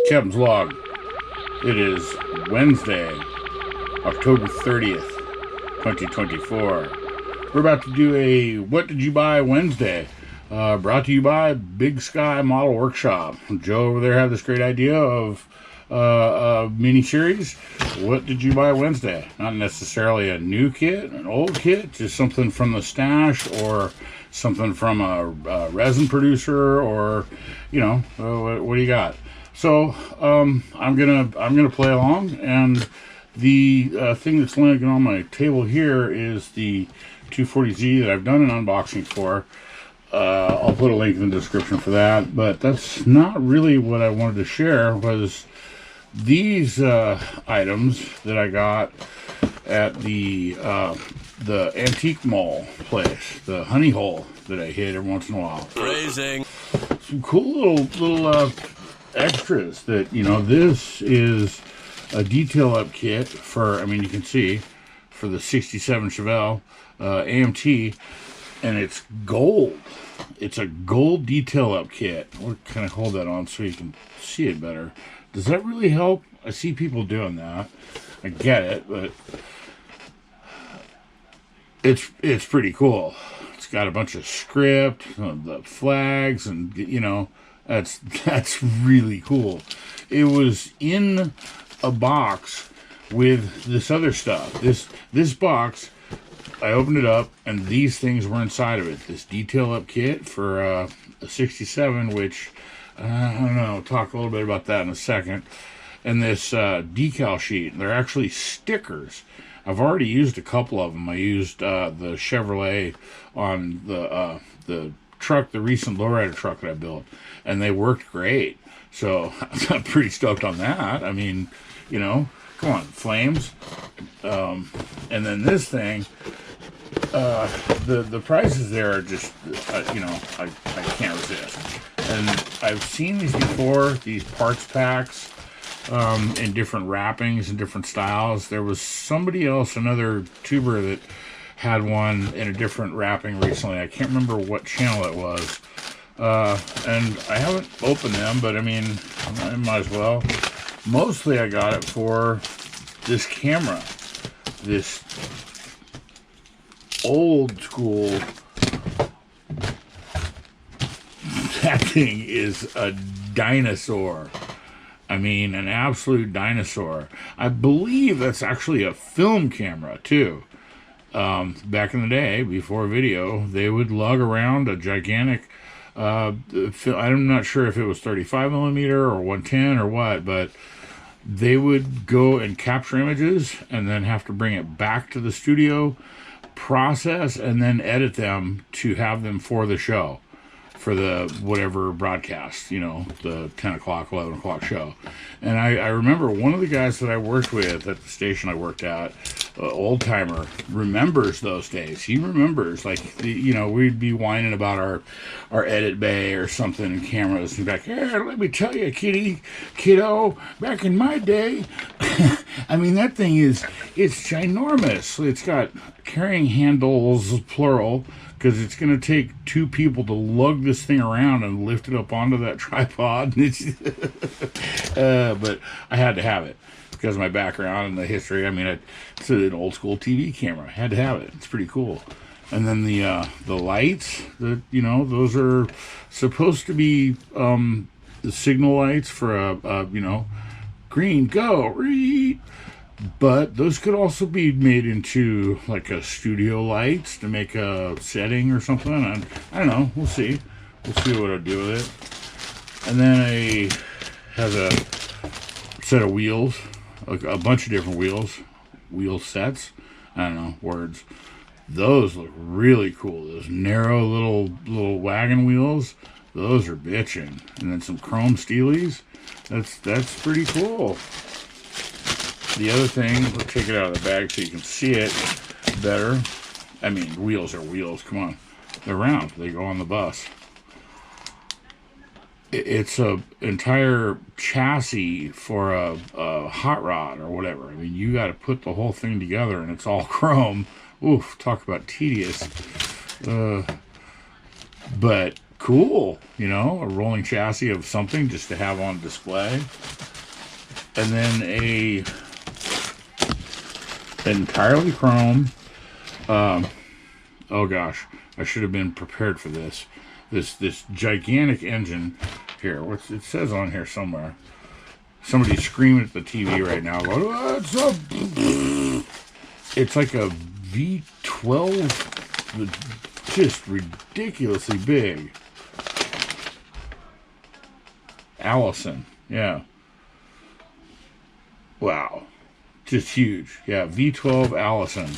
Captain's log. It is Wednesday, October 30th, 2024. We're about to do a What Did You Buy Wednesday, brought to you by Big Sky Model Workshop. Joe over there had this great idea of a mini-series, What Did You Buy Wednesday? Not necessarily a new kit, an old kit, just something from the stash or something from a resin producer, or, you know, what do you got? So I'm gonna play along, and the thing that's laying on my table here is the 240Z that I've done an unboxing for. I'll put a link in the description for that, but that's not really what I wanted to share. Was these items that I got at the antique mall place, the honey hole that I hit every once in a while. Phrasing. Some cool little extras that, you know, this is a detail up kit for, I mean, you can see, for the 67 Chevelle AMT, and it's gold. It's a gold detail up kit. We'll kind of hold that on so you can see it better. Does that really help? I see people doing that. I get it, but it's pretty cool. It's got a bunch of script, the flags, and, you know, that's really cool. It was in a box with this other stuff. This box, I opened it up, and these things were inside of it. This detail up kit for a 67, which I don't know. I'll talk a little bit about that in a second. And this decal sheet. They're actually stickers. I've already used a couple of them. I used the Chevrolet on the truck, the recent lowrider truck that I built, and they worked great. So I'm pretty stoked on that. I mean, you know, come on, flames. And then this thing, the prices there are just, you know, I can't resist. And I've seen these before, these parts packs, in different wrappings and different styles. There was somebody else, another tuber, that had one in a different wrapping recently. I can't remember what channel it was. And I haven't opened them, but I mean, I might as well. Mostly I got it for this camera. This old school, that thing is a dinosaur. I mean, an absolute dinosaur. I believe that's actually a film camera too. Back in the day, before video, they would lug around a gigantic, I'm not sure if it was 35 millimeter or 110 or what, but they would go and capture images and then have to bring it back to the studio, process, and then edit them to have them for the show, for the whatever broadcast, you know, the 10 o'clock, 11 o'clock show. And I remember one of the guys that I worked with at the station I worked at, old timer, remembers those days. He remembers, like, you know, we'd be whining about our edit bay or something in cameras, and be like, hey, let me tell you, kiddo, back in my day, I mean, that thing it's ginormous. It's got carrying handles, plural, because it's going to take two people to lug this thing around and lift it up onto that tripod. But I had to have it because of my background and the history. I mean, it's an old school TV camera. I had to have it. It's pretty cool. And then the lights, you know, those are supposed to be the signal lights for a you know, green, go, read. But those could also be made into like a studio lights to make a setting or something. I don't know. We'll see. We'll see what I'll do with it. And then it has a set of wheels, a bunch of different wheels, wheel sets. I don't know, words. Those look really cool. Those narrow little wagon wheels. Those are bitching. And then some chrome steelies. That's pretty cool. The other thing, we'll take it out of the bag so you can see it better. I mean, wheels are wheels, come on. They're round, they go on the bus. It's a entire chassis for a hot rod or whatever. I mean, you got to put the whole thing together, and it's all chrome. Oof, talk about tedious. But cool, you know, a rolling chassis of something just to have on display. And then a entirely chrome, oh gosh, I should have been prepared for this. This gigantic engine here. What's it says on here somewhere? Somebody's screaming at the TV right now. What's up? It's like a V12, just ridiculously big. Allison, yeah. Wow, just huge. Yeah, V12 Allison.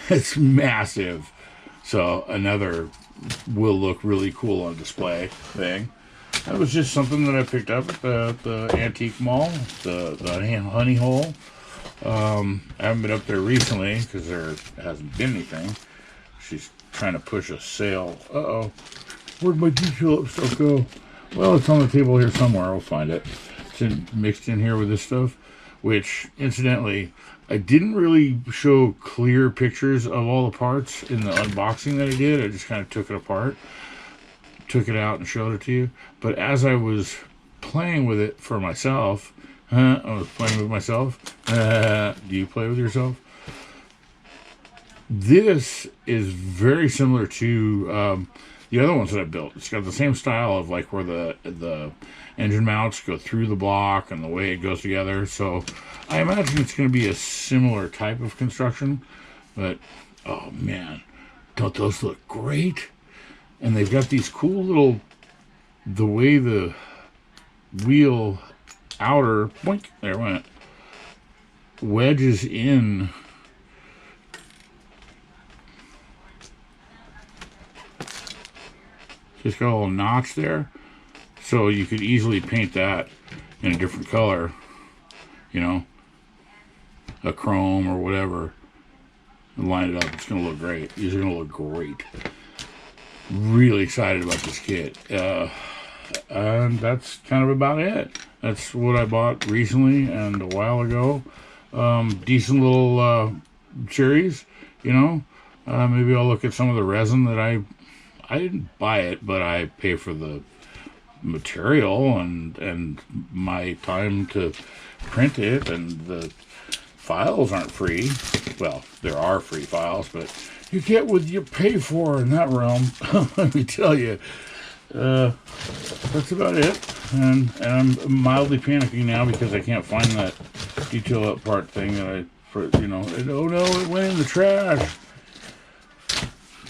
It's massive. So another will look really cool on display thing. That was just something that I picked up at the antique mall, the honey hole. I haven't been up there recently because there hasn't been anything. She's trying to push a sale. Uh-oh. Where'd my detail stuff go? Well, it's on the table here somewhere. I'll find it. It's mixed in here with this stuff, which, incidentally, I didn't really show clear pictures of all the parts in the unboxing that I did. I just kind of took it apart, took it out and showed it to you. But as I was playing with it for myself, I was playing with myself. Do you play with yourself? This is very similar to the other ones that I built. It's got the same style of like where the engine mounts go through the block and the way it goes together. So I imagine it's going to be a similar type of construction. But, oh man, don't those look great? And they've got these cool little, the way the wheel outer, boink, there it went, wedges in. Just got a little notch there. So you could easily paint that in a different color, you know, a chrome or whatever, and line it up. It's going to look great. These are going to look great. Really excited about this kit. And that's kind of about it. That's what I bought recently and a while ago. Decent little cherries, you know. Maybe I'll look at some of the resin that I didn't buy it, but I pay for the material and my time to print it, and the files aren't free. Well, there are free files, but you get what you pay for in that realm. Let me tell you. That's about it. And I'm mildly panicking now because I can't find that detail up part thing that oh no, it went in the trash.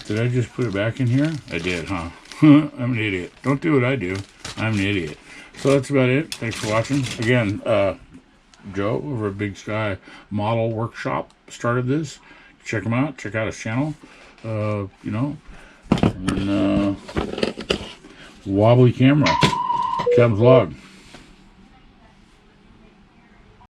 Did I just put it back in here? I did, huh? I'm an idiot. Don't do what I do. I'm an idiot. So that's about it. Thanks for watching. Again, Joe over at Big Sky Model Workshop started this. Check him out. Check out his channel. You know. And, wobbly camera. Cubs vlog.